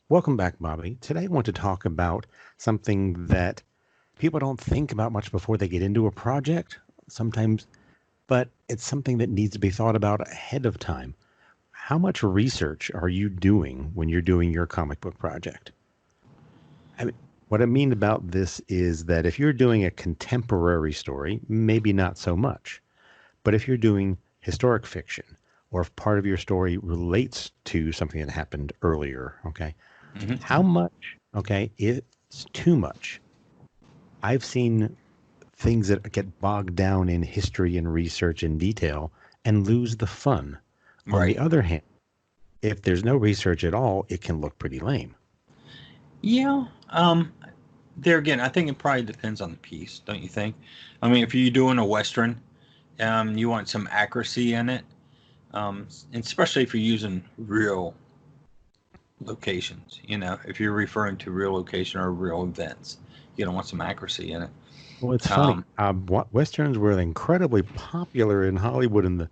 Welcome back, Bobby. Today I want to talk about something that people don't think about much before they get into a project sometimes, but it's something that needs to be thought about ahead of time. How much research are you doing when you're doing your comic book project? I mean, what I mean about this is that if you're doing a contemporary story, maybe not so much. But if you're doing historic fiction, or if part of your story relates to something that happened earlier, okay, Hmm. how much, okay, it's too much. I've seen things that get bogged down in history and research and detail and lose the fun. On the Right. other hand, if there's no research at all, it can look pretty lame. Yeah. There again, I think it probably depends on the piece, don't you think? I mean, if you're doing a western, you want some accuracy in it, and especially if you're using real locations. If you're referring to real location or real events, you don't want some accuracy in it. Well, it's funny. Um, Westerns were incredibly popular in Hollywood in the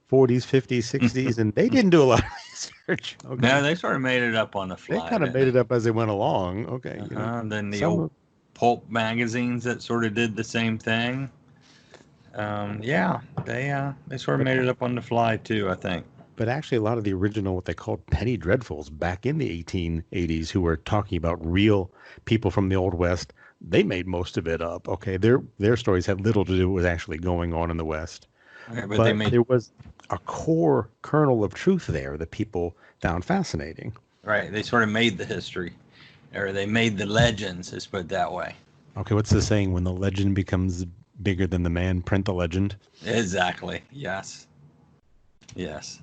40s, 50s, 60s, and they didn't do a lot of research. no, Okay. they sort of made it up on the They fly, kind of didn't made they? it up as they went along. Okay. Then the Some old of, pulp magazines that sort of did the same thing. Yeah, they sort of but made it up on the fly too, I think. But actually, a lot of the original, what they called penny dreadfuls back in the 1880s, who were talking about real people from the Old West, they made most of it up. Okay, their stories had little to do with what's actually going on in the West, Okay, but they but made there was a core kernel of truth there that people found fascinating. right. They sort of made the history, or they made the legends. Let's put it that way. Okay, what's the saying? When the legend becomes bigger than the man, print the legend. Exactly. Yes. Yes.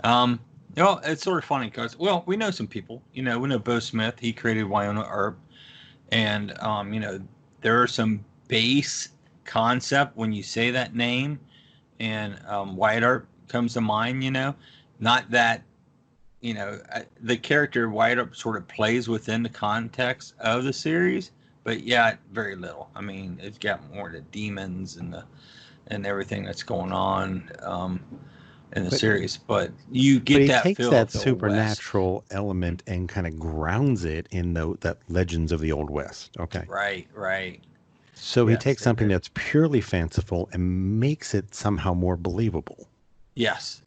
Um. It's sort of funny because we know some people. We know Bo Smith. He created Wyona Earp, and there are some base concept when you say that name, and Wyatt Earp comes to mind. Not that the character Wyatt Earp sort of plays within the context of the series, but yeah, very little. I mean, it's got more to demons and everything that's going on in the But series, but you but get he that takes feel that of the Old West. supernatural element and kind of grounds it in that legends of the Old West. Okay. Right, right. So he Yes, takes they something do. that's purely fanciful and makes it somehow more believable. Yes,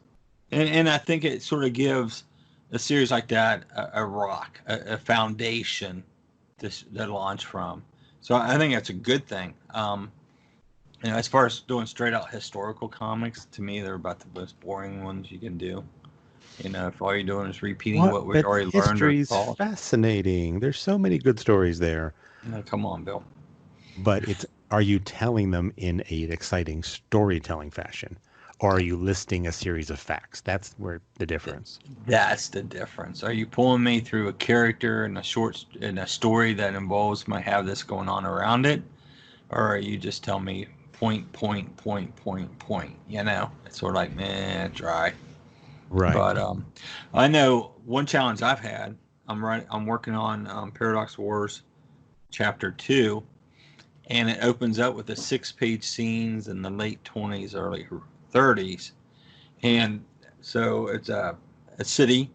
and I think it sort of gives a series like that a rock, a foundation to launch from. So I think that's a good thing. As far as doing straight out historical comics, to me, they're about the most boring ones you can do. If all you're doing is repeating What? what we But already learned or history's thought, fascinating. There's so many good stories there. come on, Bill. But are you telling them in an exciting storytelling fashion? Or are you listing a series of facts? That's where the difference. That's the difference. Are you pulling me through a character in a story that involves might have this going on around it, or are you just telling me point, point, point, point, point? It's sort of like dry. Right. But I know one challenge I've had. I'm working on Paradox Wars Chapter 2, and it opens up with the 6-page scenes in the late 20s, early 30s, and so it's a city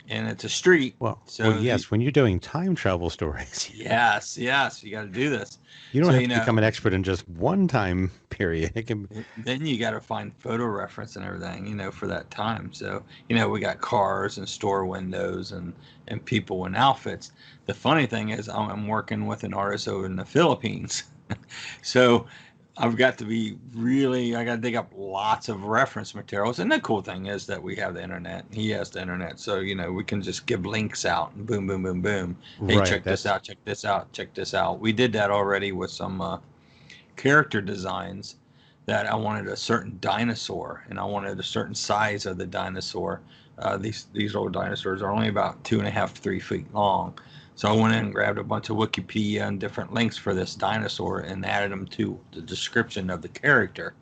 and it's a street. Well, So yes, when you're doing time travel stories, yes, yes, you got to do this. you don't So have to become an expert in just one time period. It can, then you got to find photo reference and everything, for that time. So we got cars and store windows and people in outfits. The funny thing is, I'm working with an artist over in the Philippines, so I've got to be really, I got to dig up lots of reference materials. And the cool thing is that we have the internet. He has the internet. So, we can just give links out and boom, boom, boom, boom. Hey, right. check this That's out, check this out, check this out. We did that already with some character designs that I wanted a certain dinosaur and I wanted a certain size of the dinosaur. These old dinosaurs are only about 2.5, 3 feet long. So I went in and grabbed a bunch of Wikipedia and different links for this dinosaur and added them to the description of the character.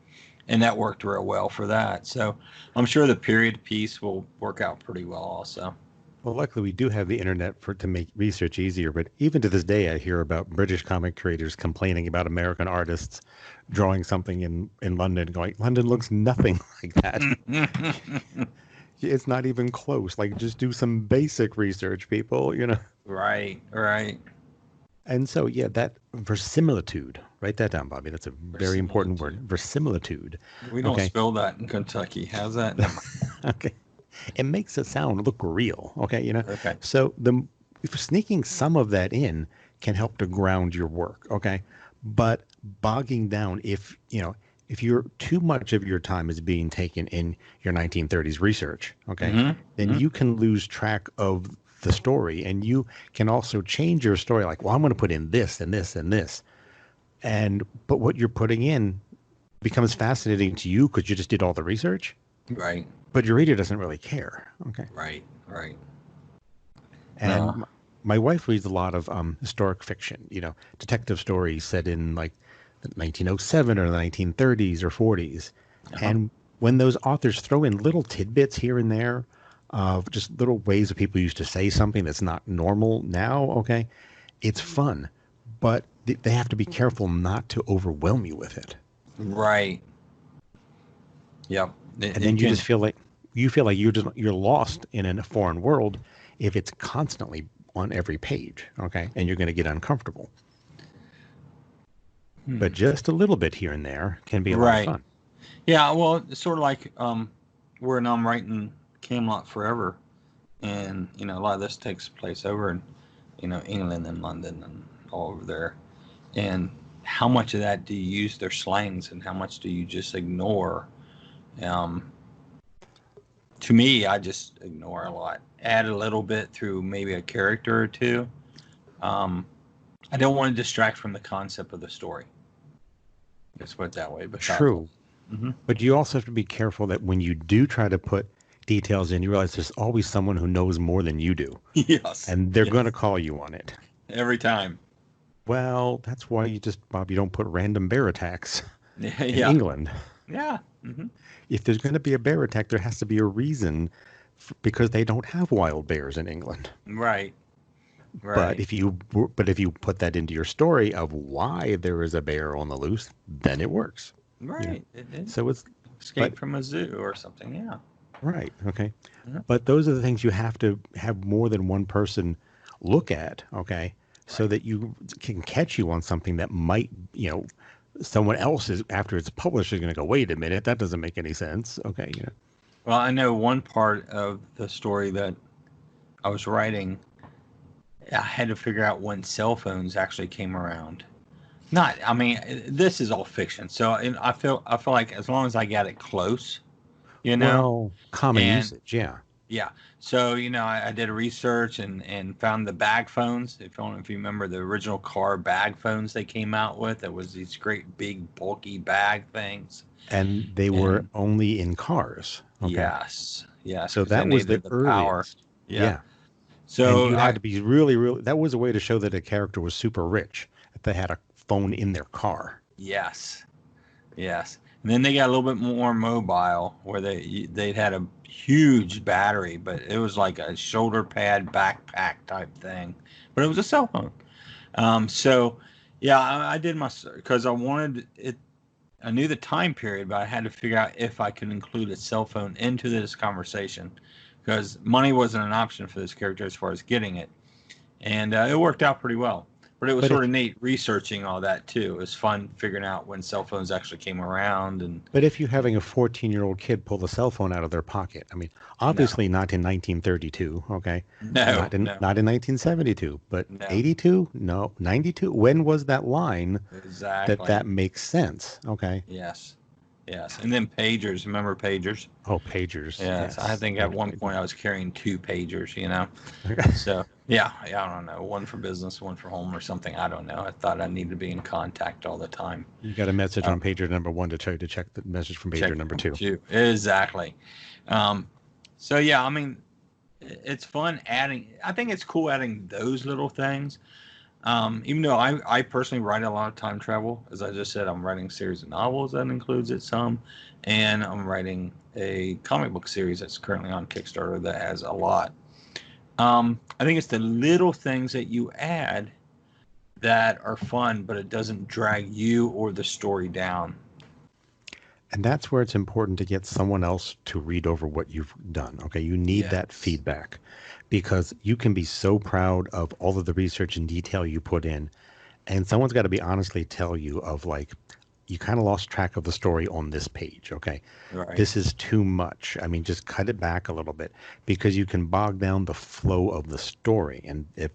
And that worked real well for that. So I'm sure the period piece will work out pretty well also. Well, luckily we do have the internet to make research easier. But even to this day, I hear about British comic creators complaining about American artists drawing something in London, going, London looks nothing like that. It's not even close. Like, just do some basic research, people, you know? Right, right. And so, yeah, that verisimilitude, write that down, Bobby. That's a very important word. Verisimilitude. Verisimilitude. We don't Okay. spell that in Kentucky. How's that? Never Okay. It makes it sound look real. Okay. You know, mind. Okay. so if sneaking some of that in can help to ground your work. Okay. But bogging down, if you're too much of your time is being taken in your 1930s research, okay, then Mm-hmm. you can lose track of the story, and you can also change your story. Like, well, I'm going to put in this and this and this, but what you're putting in becomes fascinating to you because you just did all the research, Right, but your reader doesn't really care. Okay. right, right. And No. my wife reads a lot of historic fiction, detective stories set in like the 1907 or the 1930s or 40s. Uh-huh. And when those authors throw in little tidbits here and there of just little ways that people used to say something that's not normal now, okay, it's fun. But they have to be careful not to overwhelm you with it. Right. Yep. And It then can. you feel like you're lost in a foreign world if it's constantly on every page, okay? And you're going to get uncomfortable. But just a little bit here and there can be a lot of Right. fun. Yeah. Well, it's sort of like when I'm writing Camelot Forever, and a lot of this takes place over in England and London and all over there. And how much of that do you use their slangs, and how much do you just ignore? Um, to me, I just ignore a lot. Add a little bit through maybe a character or two. I don't want to distract from the concept of the story. Let's put it that way. But True. mm-hmm. But you also have to be careful that when you do try to put details in, you realize there's always someone who knows more than you do. Yes, And they're going to yes, call you on it. every time. Well, that's why Bob, you don't put random bear attacks Yeah, in yeah, England. yeah. Mm-hmm. If there's going to be a bear attack, there has to be a reason because they don't have wild bears in England. Right, But right, if you put that into your story of why there is a bear on the loose, then it works. You know. right. It So it's but escape from a zoo or something. Yeah. right, okay. Yeah. But those are the things you have to have more than one person look at, okay, so Right. that you can catch you on something that might, someone else is after it's published is going to go, wait a minute, that doesn't make any sense. Okay, Well, I know one part of the story that I was writing. I had to figure out when cell phones actually came around. Not, I mean, this is all fiction. So I feel like as long as I got it close, you know, Well, common and usage, yeah. yeah. So I did research and found the bag phones. If you remember the original car bag phones they came out with, it was these great big bulky bag things. And they were And only in cars, okay. yes, yes, So because they that was the needed the power. earliest. Yeah. Yeah. And So you had to be really, really, that was a way to show that a character was super rich, if they had a phone in their car. yes, yes. And then they got a little bit more mobile, where they'd had a huge battery, but it was like a shoulder pad backpack type thing, but it was a cell phone. So yeah, I did my because I wanted it. I knew the time period, but I had to figure out if I could include a cell phone into this conversation because money wasn't an option for this character as far as getting it, and it worked out pretty well. But it was But sort if of neat researching all that too. It was fun figuring out when cell phones actually came around. And But if you're having a 14-year-old kid pull the cell phone out of their pocket, I mean, no, obviously not in 1932, okay? no, Not in 1972, but no, 82? No, 92. When was that line exactly. that makes sense? Okay. Yes, yes. And then pagers. Remember pagers? Oh, pagers. Yes, I Yes. think at one point I was carrying two pagers. So yeah, I don't know, one for business, one for home or something. I don't know. I thought I needed to be in contact all the time. You got a message Uh, on pager number one to tell you to check the message from check pager number two. two. Exactly. Um, so yeah, I mean, it's fun adding. I think it's cool adding those little things. Even though I personally write a lot of time travel, as I just said, I'm writing a series of novels that includes it some, and I'm writing a comic book series that's currently on Kickstarter that has a lot. I think it's the little things that you add that are fun, but it doesn't drag you or the story down. And that's where it's important to get someone else to read over what you've done. Okay. You need that Yes. feedback because you can be so proud of all of the research and detail you put in. And someone's got to be honestly tell you of like, you kind of lost track of the story on this page. Okay. Right. This is too much. I mean, just cut it back a little bit because you can bog down the flow of the story. And if,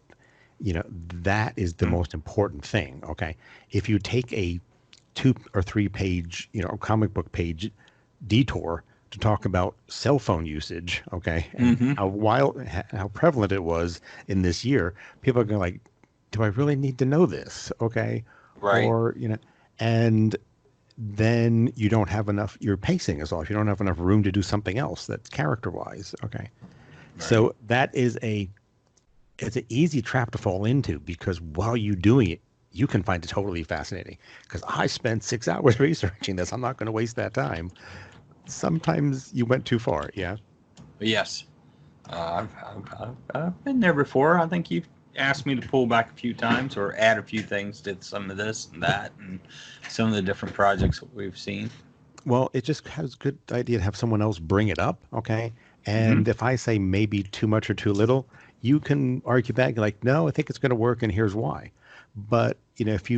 that is the most important thing. Okay. If you take a 2 or 3 page, comic book page detour to talk about cell phone usage, okay, and Mm-hmm. how prevalent it was in this year, people are going like, do I really need to know this? Okay. Right. Or, and then you don't have enough, your pacing is off. You don't have enough room to do something else that's character wise. Okay. Right. So that is it's an easy trap to fall into because while you're doing it, you can find it totally fascinating. Because I spent 6 hours researching this. I'm not going to waste that time. Sometimes you went too far. Yeah. But yes. I've been there before. I think you've asked me to pull back a few times or add a few things to some of this and that and some of the different projects that we've seen. Well, it just has good idea to have someone else bring it up. Okay. Mm-hmm. And if I say maybe too much or too little, you can argue back like, no, I think it's going to work and here's why. But, if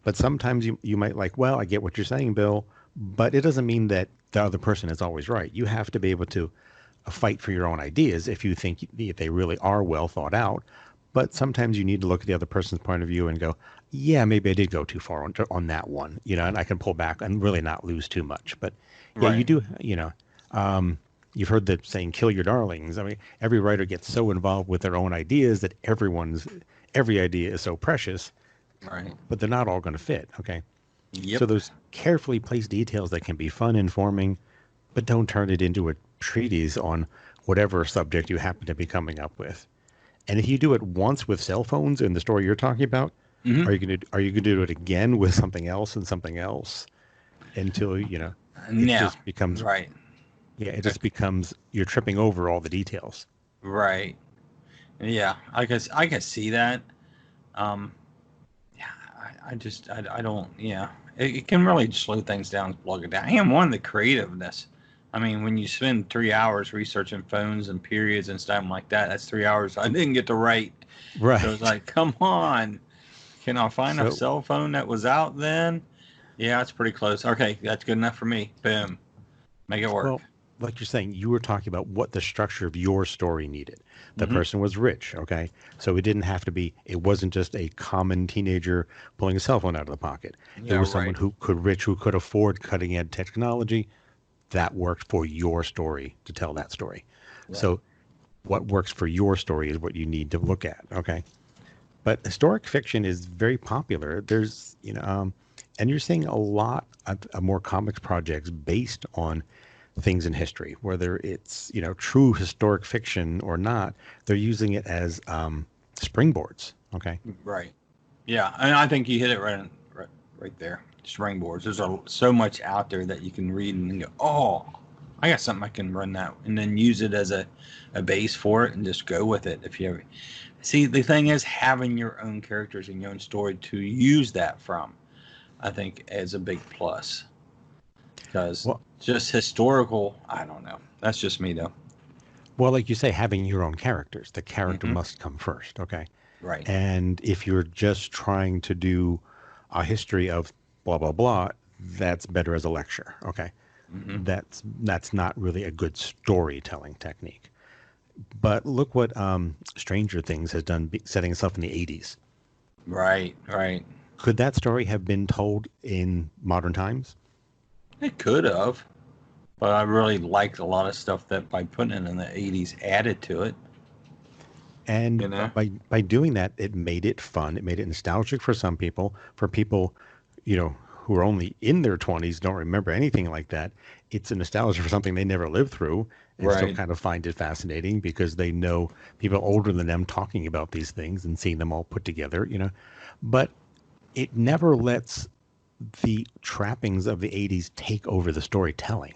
but sometimes you might like, well, I get what you're saying, Bill, but it doesn't mean that the other person is always right. You have to be able to fight for your own ideas if you think if they really are well thought out. But sometimes you need to look at the other person's point of view and go, yeah, maybe I did go too far on that one, and I can pull back and really not lose too much. But yeah, you Right. do, you've heard the saying, kill your darlings. I mean, every writer gets so involved with their own ideas that every idea is so precious, Right. but they're not all going to fit. Okay. So Yep. those carefully placed details that can be fun, informing, but don't turn it into a treatise on whatever subject you happen to be coming up with. And if you do it once with cell phones in the story you're talking about, Mm-hmm. are you going to do it again with something else until it Yeah. just becomes Right. yeah, it just becomes you're tripping over all the details. Right. Yeah. I can see that. Um, yeah. I don't. Yeah. It can really slow things down, plug it down. And one, the creativeness. I mean, when you spend 3 hours researching phones and periods and stuff like that, that's 3 hours I didn't get to write. So it's Right. like, come on. Can I find a So cell phone that was out then? Yeah, it's pretty close. Okay, that's good enough for me. Boom. Make it work. Well, like you're saying, you were talking about what the structure of your story needed. The Mm-hmm. person was rich, okay? So it didn't have to be, it wasn't just a common teenager pulling a cell phone out of the pocket. It Yeah, was someone right. who could afford cutting edge technology. That worked for your story to tell that story. Right. So what works for your story is what you need to look at, okay? But historic fiction is very popular. And you're seeing a lot of more comics projects based on things in history, whether it's true historic fiction or not. They're using it as springboards. Okay. Right. Yeah, and I think you hit it right there. Springboards. There's so much out there that you can read and go, oh, I got something I can run that, and then use it as a base for it, and just go with it. If you ever see, the thing is having your own characters and your own story to use that from, I think, is a big plus. Because Well, just historical, I don't know. That's just me though. well, like you say, having your own characters, the character Hmm. must come first. Okay. Right. And if you're just trying to do a history of blah blah blah, that's better as a lecture. Okay. Hmm. That's not really a good storytelling technique. But look what Stranger Things has done, setting itself in the 80s. Right. Right. Could that story have been told in modern times? It could have. But I really liked a lot of stuff that by putting it in the 80s added to it, And you know? by doing that, it made it fun. It made it nostalgic for some people. For people, who are only in their 20s, don't remember anything like that. It's a nostalgia for something they never lived through and still Right. kind of find it fascinating because they know people older than them talking about these things and seeing them all put together. But it never lets the trappings of the 80s take over the storytelling.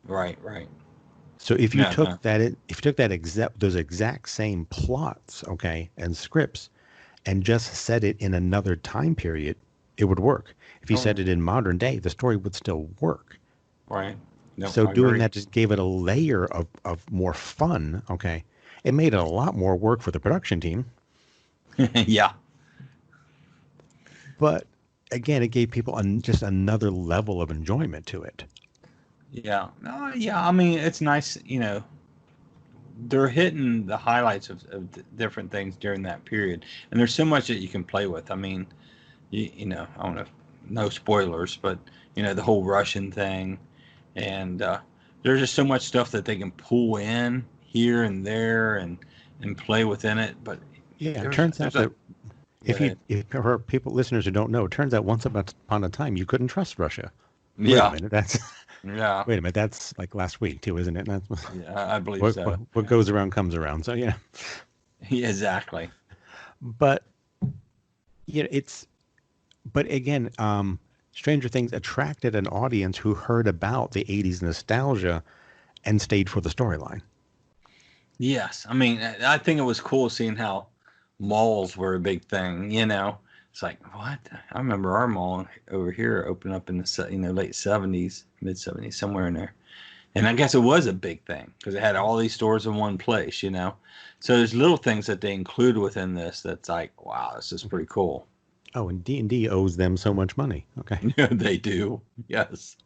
Right. Right. So if you No, took no. that if you took that exact those exact same plots, okay, and scripts and just set it in another time period, it would work. If you set Oh, it in modern day, the story would still work. Right. No, So I doing agree. that just gave it a layer of more fun. Okay. It made it a lot more work for the production team, Yeah. but again, it gave people just another level of enjoyment to it. Yeah. Yeah. I mean, it's nice. They're hitting the highlights of different things during that period, and there's so much that you can play with. I mean, I don't know, no spoilers, but the whole Russian thing, and there's just so much stuff that they can pull in here and there and play within it. But Yeah, it there's turns out there's a that go ahead. if for people listeners who don't know, it turns out once upon a time you couldn't trust Russia. Wait a Yeah. minute, that's Yeah. wait a minute, that's like last week too, isn't it? That's Yeah, I believe so. what Yeah. goes around comes around. So yeah, Yeah, exactly. but it's but again, Stranger Things attracted an audience who heard about the '80s nostalgia and stayed for the storyline. Yes, I mean, I think it was cool seeing how malls were a big thing. It's like what? I remember our mall over here opened up in the late '70s, mid '70s, somewhere in there. And I guess it was a big thing because it had all these stores in one place. So there's little things that they include within this that's like, wow, this is pretty cool. Oh, and D&D owes them so much money. Okay. Yeah, they do. Yes.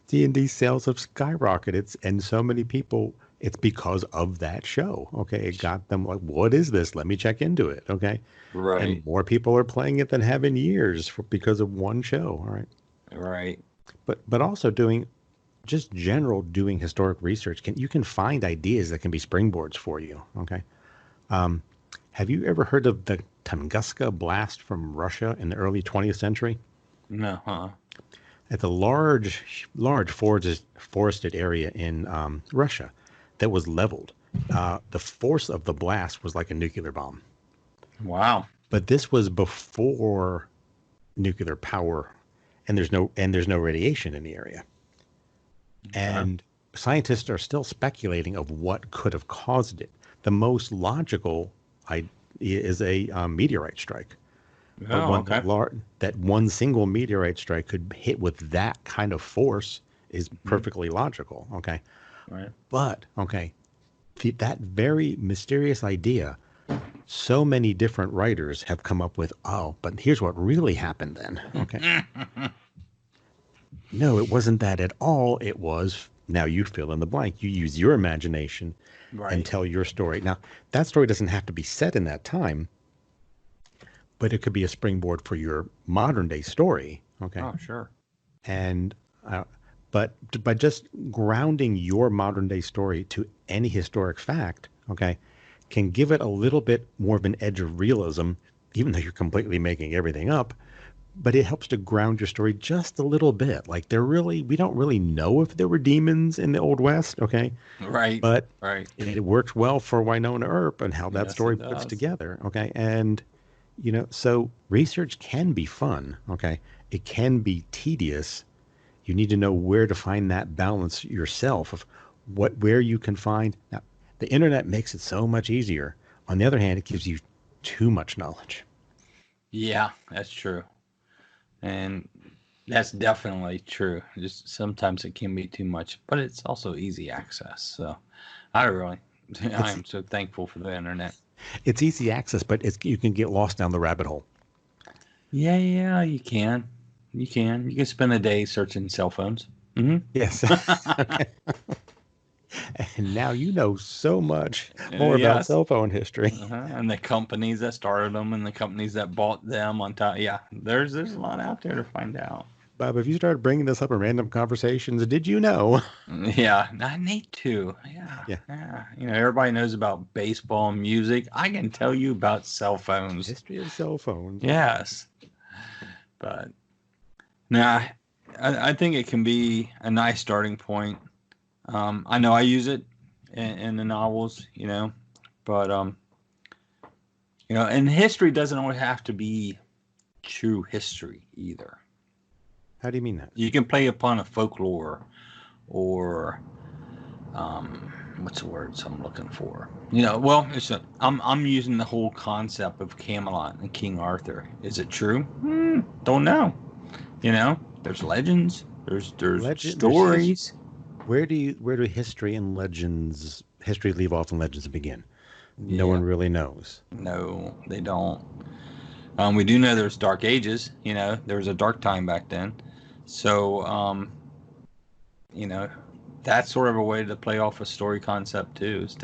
D&D sales have skyrocketed, and so many people, it's because of that show. Okay, it got them like, what is this? Let me check into it. Okay, Right. and more people are playing it than have in years because of one show. All right, Right. but also doing just general doing historic research you can find ideas that can be springboards for you. Okay, have you ever heard of the Tunguska blast from Russia in the early 20th century? No, huh? It's a large forested area in Russia that was leveled. The force of the blast was like a nuclear bomb, Wow. but this was before nuclear power, and there's no radiation in the area. Okay. And scientists are still speculating of what could have caused it. The most logical idea is a meteorite strike. But Oh, okay. that one single meteorite strike could hit with that kind of force is Mhm. perfectly logical. Okay. Right. But, okay, that very mysterious idea, so many different writers have come up with, oh, but here's what really happened then. Okay. No, it wasn't that at all. It was, now you fill in the blank. You use your imagination and Right. tell your story. Now, that story doesn't have to be set in that time, but it could be a springboard for your modern day story. Okay. Oh, sure. And, uh, but by just grounding your modern day story to any historic fact, okay, can give it a little bit more of an edge of realism, even though you're completely making everything up. But it helps to ground your story just a little bit. Like we don't really know if there were demons in the Old West, okay? Right. But Right. it works well for Winona Earp and how that Yes, story it puts does. together, okay? And so research can be fun, okay? It can be tedious. You need to know where to find that balance yourself of where you can find. Now, the internet makes it so much easier. On the other hand, it gives you too much knowledge. Yeah, that's true. And that's definitely true. Just sometimes it can be too much, but it's also easy access. So I really, I It's am so thankful for the internet. it's easy access, but you can get lost down the rabbit hole. Yeah, yeah, you can. You can. You can spend a day searching cell phones. Hmm. Yes. Okay. And now you know so much more about Yes. cell phone history. And the companies that started them and the companies that bought them on top. Yeah, there's a lot out there to find out. Bob, if you started bringing this up in random conversations, did you know? Yeah, I need to. Yeah, Yeah. yeah. Everybody knows about baseball and music. I can tell you about cell phones. History of cell phones. Yes, but nah, I think it can be a nice starting point. I know I use it in the novels, but and history doesn't always have to be true history either. How do you mean that? You can play upon a folklore or what's the words I'm looking for? Well, I'm using the whole concept of Camelot and King Arthur. Is it true? Don't know. There's legends, There's Legend, stories. where do history and legends, history leave off and legends begin? No Yeah. one really knows. No, they don't. We do know there's dark ages. You know, there was a dark time back then. So, you know, that's sort of a way to play off a story concept too. Is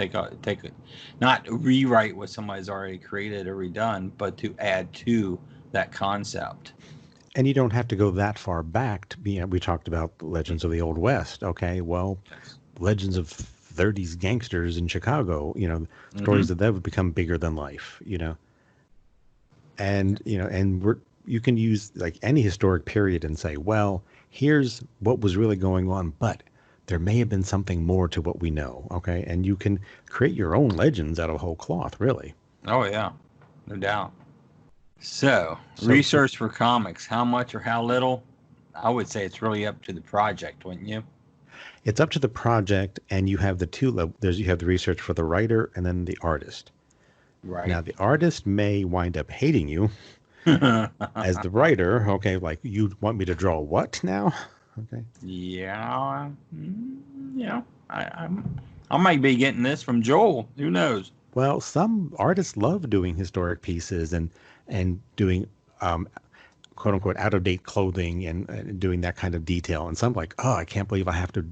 not rewrite what somebody's already created or redone, but to add to that concept. And you don't have to go that far back to be. We talked about legends of the Old West. Okay, well, Yes. legends of 30s gangsters in Chicago. Stories that would become bigger than life. And you can use like any historic period and say, well, here's what was really going on, but there may have been something more to what we know. Okay, and you can create your own legends out of whole cloth, really. Oh yeah, no doubt. So research for comics, how much or how little? I would say it's really up to the project, wouldn't you? It's up to the project, and you have the two levels. You have the research for the writer and then the artist. Right. Now, the artist may wind up hating you as the writer. Okay, like, you want me to draw what now? Okay. Yeah. Yeah. I might be getting this from Joel. Who knows? Well, some artists love doing historic pieces and doing quote unquote out of date clothing and doing that kind of detail. And some like, oh, I can't believe I have to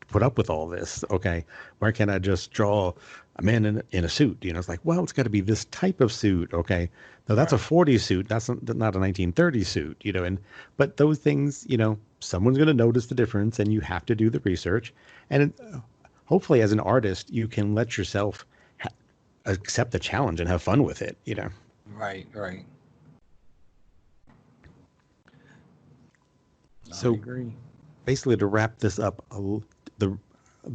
put up with all this. Okay, why can't I just draw a man in a suit? It's like, well, it's got to be this type of suit. Okay, no, that's a 40s suit. That's not a 1930s suit. But those things, someone's going to notice the difference, and you have to do the research. And hopefully, as an artist, you can let yourself accept the challenge and have fun with it. Right. So, I agree. basically, to wrap this up, the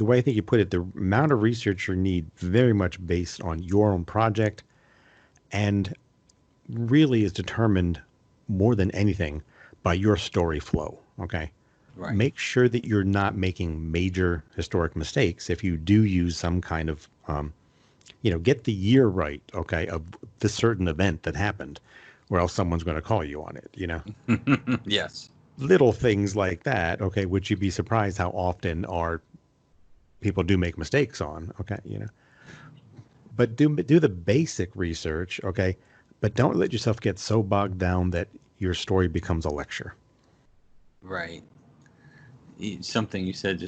way I think you put it, the amount of research you need very much based on your own project, and really is determined more than anything by your story flow. Okay. Right. Make sure that you're not making major historic mistakes. If you do use some kind of, get the year right. Okay. Of this certain event that happened, or else someone's going to call you on it, Yes. little things like that. Okay. Would you be surprised how often people do make mistakes on? Okay. But do the basic research. Okay. But don't let yourself get so bogged down that your story becomes a lecture. Right. Something you said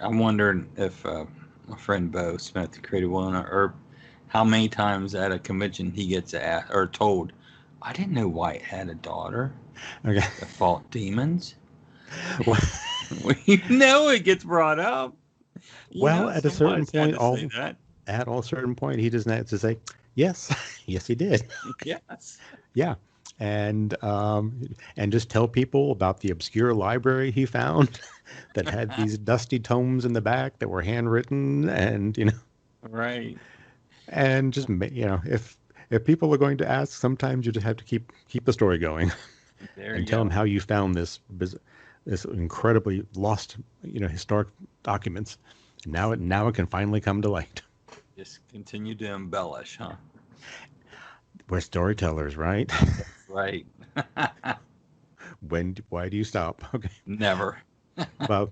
I'm wondering if my friend Bo Smith, the creative one, or how many times at a convention he gets asked or told, I didn't know White had a daughter. Okay. The Fault Demons. Well, it gets brought up. At a certain point, he doesn't have to say, yes, yes, he did. Yes. Yeah. And just tell people about the obscure library he found that had these dusty tomes in the back that were handwritten, and Right. And just if people are going to ask, sometimes you just have to keep the story going, and tell them how you found this incredibly lost historic documents. Now it can finally come to light. Just continue to embellish, huh? We're storytellers, right? Right. Why do you stop? Okay. Never. Well,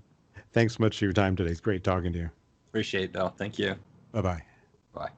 thanks so much for your time today. It's great talking to you. Appreciate it, Bill. Thank you. Bye-bye. Bye.